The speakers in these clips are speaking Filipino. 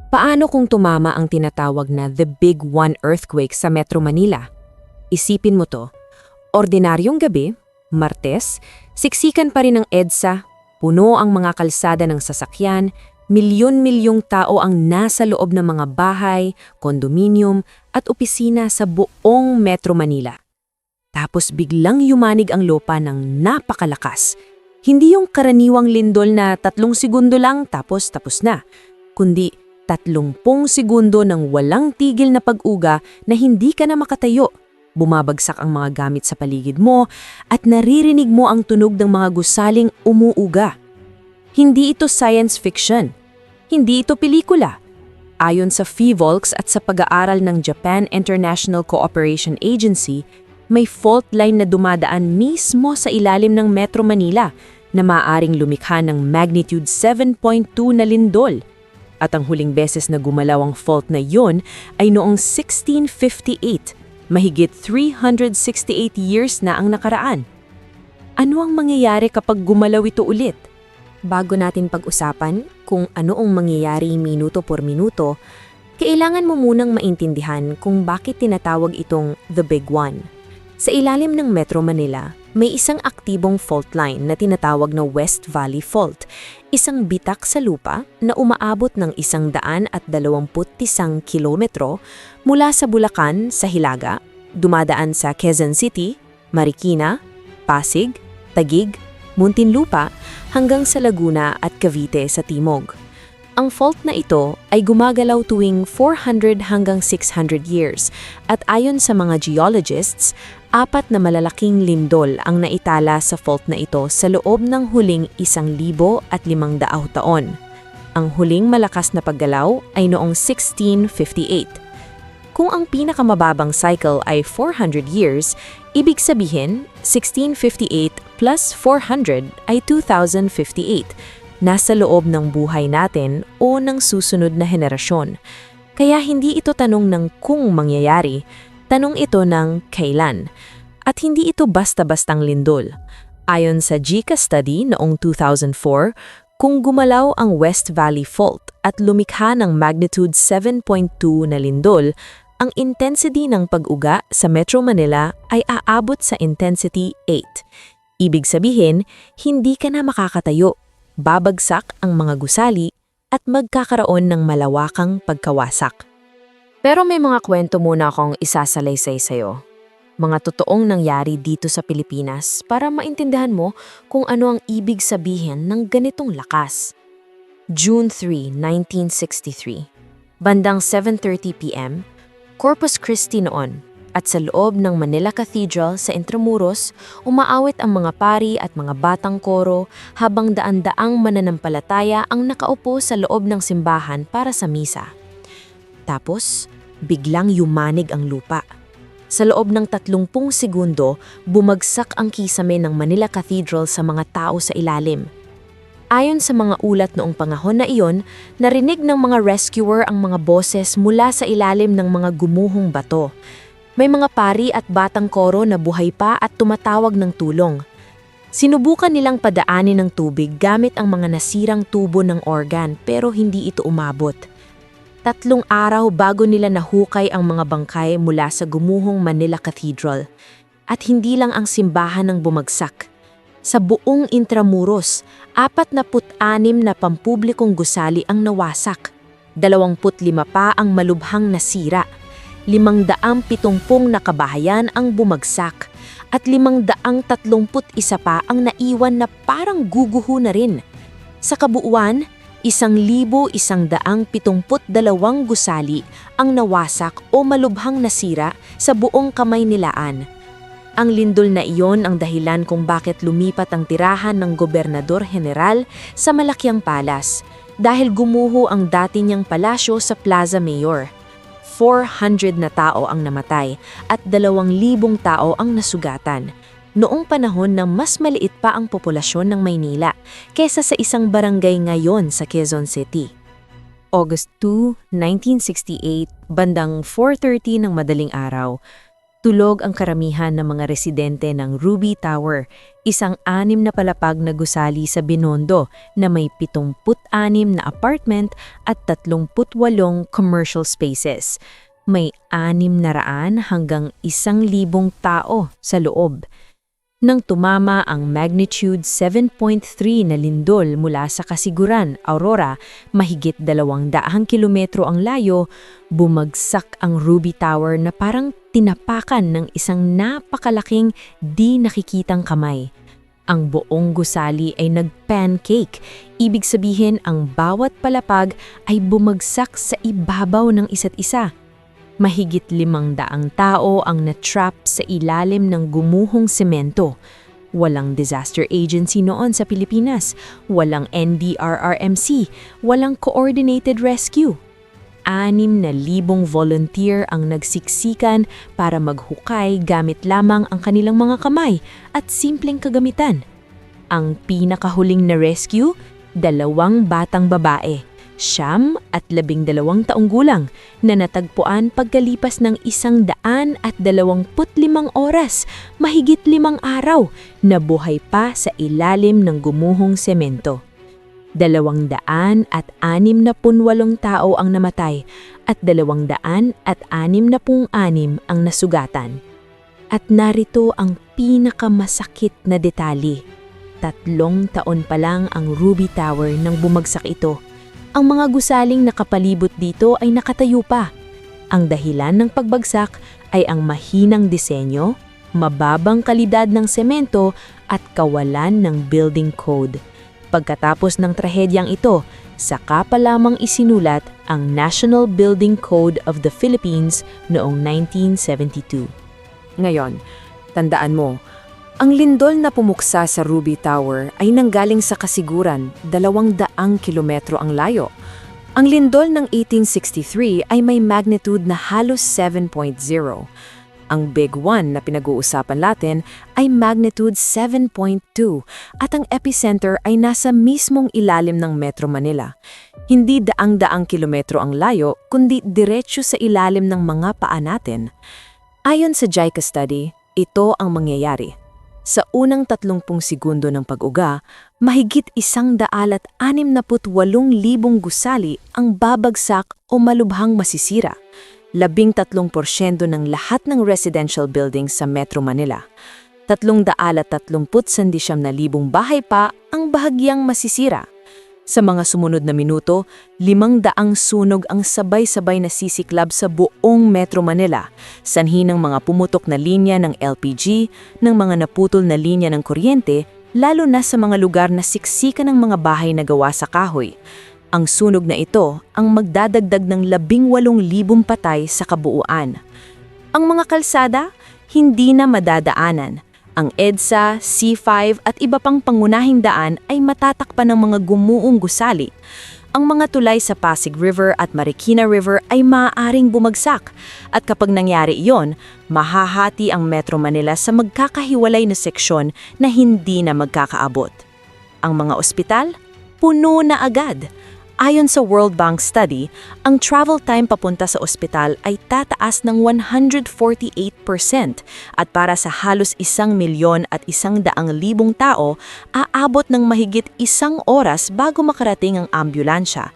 Paano kung tumama ang tinatawag na The Big One earthquake sa Metro Manila? Isipin mo to, ordinaryong gabi, Martes, siksikan pa rin ang EDSA, puno ang mga kalsada ng sasakyan, milyon-milyong tao ang nasa loob ng mga bahay, kondominium at opisina sa buong Metro Manila. Tapos biglang yumanig ang lupa ng napakalakas. Hindi yung karaniwang lindol na 3 segundo lang tapos na, kundi 30 segundo ng walang tigil na pag-uga na hindi ka na makatayo. Bumabagsak ang mga gamit sa paligid mo at naririnig mo ang tunog ng mga gusaling umuuga. Hindi ito science fiction. Hindi ito pelikula. Ayon sa PHIVOLCS at sa pag-aaral ng Japan International Cooperation Agency, may fault line na dumadaan mismo sa ilalim ng Metro Manila na maaaring lumikha ng magnitude 7.2 na lindol. At ang huling beses na gumalaw ang fault na yon ay noong 1658, mahigit 368 years na ang nakaraan. Ano ang mangyayari kapag gumalaw ito ulit? Bago natin pag-usapan kung ano ang mangyayari minuto por minuto, kailangan mo munang maintindihan kung bakit tinatawag itong The Big One. Sa ilalim ng Metro Manila, may isang aktibong fault line na tinatawag na West Valley Fault, isang bitak sa lupa na umaabot ng 121 kilometro mula sa Bulacan sa Hilaga, dumadaan sa Quezon City, Marikina, Pasig, Taguig, Muntinlupa hanggang sa Laguna at Cavite sa Timog. Ang fault na ito ay gumagalaw tuwing 400 hanggang 600 years at ayon sa mga geologists, 4 na malalaking lindol ang naitala sa fault na ito sa loob ng huling 1,500 taon. Ang huling malakas na paggalaw ay noong 1658. Kung ang pinakamababang cycle ay 400 years, ibig sabihin 1658 plus 400 ay 2058. Nasa loob ng buhay natin o ng susunod na henerasyon. Kaya hindi ito tanong ng kung mangyayari, tanong ito ng kailan. At hindi ito basta-bastang lindol. Ayon sa JICA study noong 2004, kung gumalaw ang West Valley Fault at lumikha ng magnitude 7.2 na lindol, ang intensity ng pag-uga sa Metro Manila ay aabot sa intensity 8. Ibig sabihin, hindi ka na makakatayo. Babagsak ang mga gusali at magkakaroon ng malawakang pagkawasak. Pero may mga kwento muna akong isasalaysay sa'yo. Mga totoong nangyari dito sa Pilipinas para maintindihan mo kung ano ang ibig sabihin ng ganitong lakas. June 3, 1963. Bandang 7:30 p.m., Corpus Christi noon. At sa loob ng Manila Cathedral sa Intramuros, umaawit ang mga pari at mga batang koro habang daan-daang mananampalataya ang nakaupo sa loob ng simbahan para sa misa. Tapos, biglang yumanig ang lupa. Sa loob ng 30 segundo, bumagsak ang kisame ng Manila Cathedral sa mga tao sa ilalim. Ayon sa mga ulat noong panahon na iyon, narinig ng mga rescuer ang mga boses mula sa ilalim ng mga gumuhong bato. May mga pari at batang koro na buhay pa at tumatawag ng tulong. Sinubukan nilang padaanin ng tubig gamit ang mga nasirang tubo ng organ pero hindi ito umabot. 3 araw bago nila nahukay ang mga bangkay mula sa gumuhong Manila Cathedral. At hindi lang ang simbahan ang bumagsak. Sa buong Intramuros, 46 na pampublikong gusali ang nawasak. 25 pa ang malubhang nasira. 570 na kabahayan ang bumagsak at 531 pa ang naiwan na parang guguho na rin. Sa kabuuan, 1,172 gusali ang nawasak o malubhang nasira sa buong Kamaynilaan. Ang lindol na iyon ang dahilan kung bakit lumipat ang tirahan ng Gobernador General sa Malakiang Palas dahil gumuho ang dati niyang palasyo sa Plaza Mayor. 400 na tao ang namatay at 2,000 tao ang nasugatan. Noong panahon na mas maliit pa ang populasyon ng Maynila kaysa sa isang barangay ngayon sa Quezon City. August 2, 1968, bandang 4:30 ng madaling araw, Tulog ang karamihan ng mga residente ng Ruby Tower, isang 6 na palapag na gusali sa Binondo na may 76 na apartment at 38 commercial spaces. May 600 hanggang 1,000 tao sa loob. Nang tumama ang magnitude 7.3 na lindol mula sa Kasiguran, Aurora, mahigit 200 kilometro ang layo, bumagsak ang Ruby Tower na parang tinapakan ng isang napakalaking di nakikitang kamay. Ang buong gusali ay nag-pancake, ibig sabihin ang bawat palapag ay bumagsak sa ibabaw ng isa't isa. Mahigit 500 tao ang na-trap sa ilalim ng gumuhong semento. Walang disaster agency noon sa Pilipinas, walang NDRRMC, walang coordinated rescue. 6,000 volunteer ang nagsiksikan para maghukay gamit lamang ang kanilang mga kamay at simpleng kagamitan. Ang pinakahuling na rescue, 2 batang babae, 9 at 12 taong gulang na natagpuan pagkalipas ng 125 oras, mahigit 5 araw, na buhay pa sa ilalim ng gumuhong semento. 268 tao ang namatay at 266 ang nasugatan. At narito ang pinakamasakit na detalye. 3 taon pa lang ang Ruby Tower nang bumagsak ito. Ang mga gusaling nakapalibot dito ay nakatayo pa. Ang dahilan ng pagbagsak ay ang mahinang disenyo, mababang kalidad ng semento at kawalan ng building code. Pagkatapos ng trahedyang ito, saka pa lamang isinulat ang National Building Code of the Philippines noong 1972. Ngayon, tandaan mo, ang lindol na pumuksa sa Ruby Tower ay nanggaling sa Kasiguran, 200 kilometro ang layo. Ang lindol ng 1863 ay may magnitude na halos 7.0. Ang Big One na pinag-uusapan natin ay magnitude 7.2 at ang epicenter ay nasa mismong ilalim ng Metro Manila. Hindi daang-daang kilometro ang layo, kundi diretsyo sa ilalim ng mga paa natin. Ayon sa JICA study, ito ang mangyayari. Sa unang 30 segundo ng pag-uga, mahigit 168,000 gusali ang babagsak o malubhang masisira. 13% ng lahat ng residential buildings sa Metro Manila. 339,000 bahay pa ang bahagyang masisira. Sa mga sumunod na minuto, 500 sunog ang sabay-sabay na sisiklab sa buong Metro Manila, sanhi ng mga pumutok na linya ng LPG, ng mga naputol na linya ng kuryente, lalo na sa mga lugar na siksikan ng mga bahay na gawa sa kahoy. Ang sunog na ito ang magdadagdag ng 18,000 patay sa kabuuan. Ang mga kalsada, hindi na madadaanan. Ang EDSA, C5 at iba pang pangunahing daan ay matatakpan ng mga gumuong gusali. Ang mga tulay sa Pasig River at Marikina River ay maaaring bumagsak. At kapag nangyari iyon, mahahati ang Metro Manila sa magkakahiwalay na seksyon na hindi na magkakaabot. Ang mga ospital, puno na agad. Ayon sa World Bank study, ang travel time papunta sa ospital ay tataas ng 148% at para sa halos 1,100,000 tao, aabot ng mahigit 1 oras bago makarating ang ambulansya.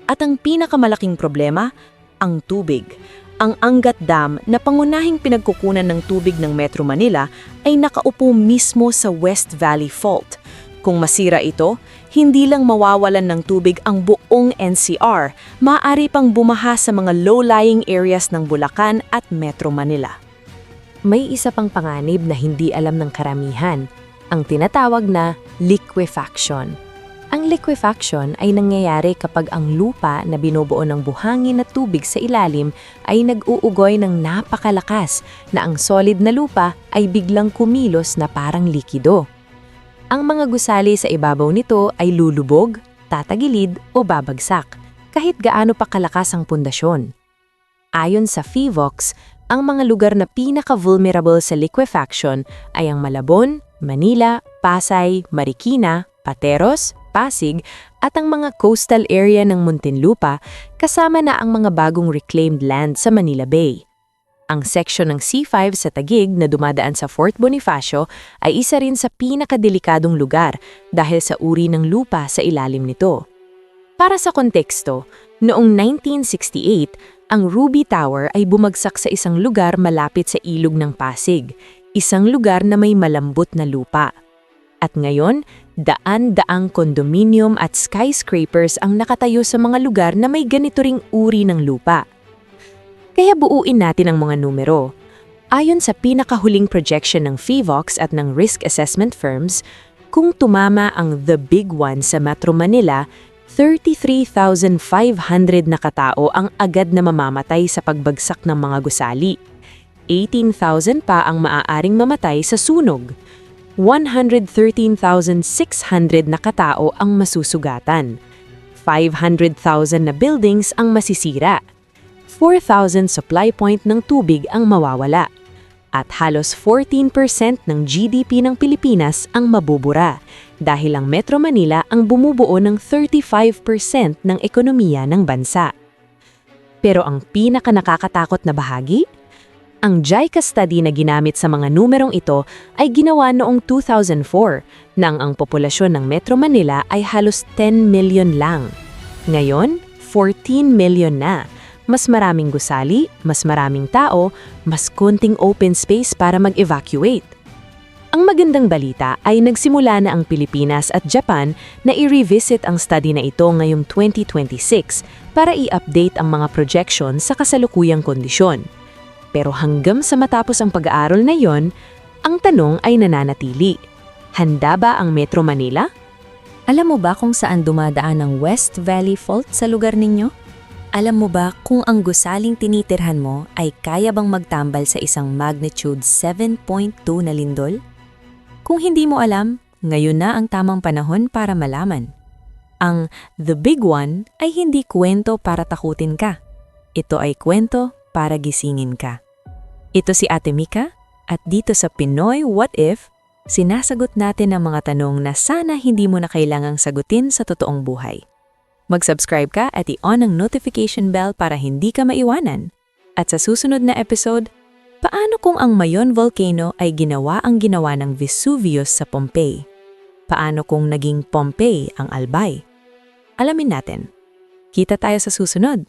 At ang pinakamalaking problema, ang tubig. Ang Angat Dam na pangunahing pinagkukunan ng tubig ng Metro Manila ay nakaupo mismo sa West Valley Fault. Kung masira ito, hindi lang mawawalan ng tubig ang buong NCR, maaari pang bumaha sa mga low-lying areas ng Bulacan at Metro Manila. May isa pang panganib na hindi alam ng karamihan, ang tinatawag na liquefaction. Ang liquefaction ay nangyayari kapag ang lupa na binubuo ng buhangin at tubig sa ilalim ay nag-uugoy ng napakalakas na ang solid na lupa ay biglang kumilos na parang likido. Ang mga gusali sa ibabaw nito ay lulubog, tatagilid o babagsak, kahit gaano pa kalakas ang pundasyon. Ayon sa PHIVOLCS, ang mga lugar na pinaka-vulnerable sa liquefaction ay ang Malabon, Manila, Pasay, Marikina, Pateros, Pasig at ang mga coastal area ng Muntinlupa kasama na ang mga bagong reclaimed land sa Manila Bay. Ang seksyon ng C5 sa Taguig na dumadaan sa Fort Bonifacio ay isa rin sa pinakadelikadong lugar dahil sa uri ng lupa sa ilalim nito. Para sa konteksto, noong 1968, ang Ruby Tower ay bumagsak sa isang lugar malapit sa ilog ng Pasig, isang lugar na may malambot na lupa. At ngayon, daan-daang kondominium at skyscrapers ang nakatayo sa mga lugar na may ganito ring uri ng lupa. Kaya buuin natin ang mga numero. Ayon sa pinakahuling projection ng FIVOX at ng risk assessment firms, kung tumama ang The Big One sa Metro Manila, 33,500 na katao ang agad na mamamatay sa pagbagsak ng mga gusali. 18,000 pa ang maaaring mamatay sa sunog. 113,600 na katao ang masusugatan. 500,000 na buildings ang masisira. 4,000 supply point ng tubig ang mawawala. At halos 14% ng GDP ng Pilipinas ang mabubura dahil ang Metro Manila ang bumubuo ng 35% ng ekonomiya ng bansa. Pero ang pinaka-nakakatakot na bahagi? Ang JICA study na ginamit sa mga numerong ito ay ginawa noong 2004 nang ang populasyon ng Metro Manila ay halos 10 million lang. Ngayon, 14 million na. Mas maraming gusali, mas maraming tao, mas konting open space para mag-evacuate. Ang magandang balita ay nagsimula na ang Pilipinas at Japan na i-revisit ang study na ito ngayong 2026 para i-update ang mga projections sa kasalukuyang kondisyon. Pero hanggang sa matapos ang pag-aaral na yon, ang tanong ay nananatili. Handa ba ang Metro Manila? Alam mo ba kung saan dumadaan ang West Valley Fault sa lugar ninyo? Alam mo ba kung ang gusaling tinitirhan mo ay kaya bang magtambal sa isang magnitude 7.2 na lindol? Kung hindi mo alam, ngayon na ang tamang panahon para malaman. Ang The Big One ay hindi kwento para takutin ka. Ito ay kwento para gisingin ka. Ito si Ate Mika at dito sa Pinoy What If, sinasagot natin ang mga tanong na sana hindi mo na kailangang sagutin sa totoong buhay. Mag-subscribe ka at i-on ang notification bell para hindi ka maiwanan. At sa susunod na episode, paano kung ang Mayon Volcano ay ginawa ng Vesuvius sa Pompeii? Paano kung naging Pompeii ang Albay? Alamin natin. Kita tayo sa susunod.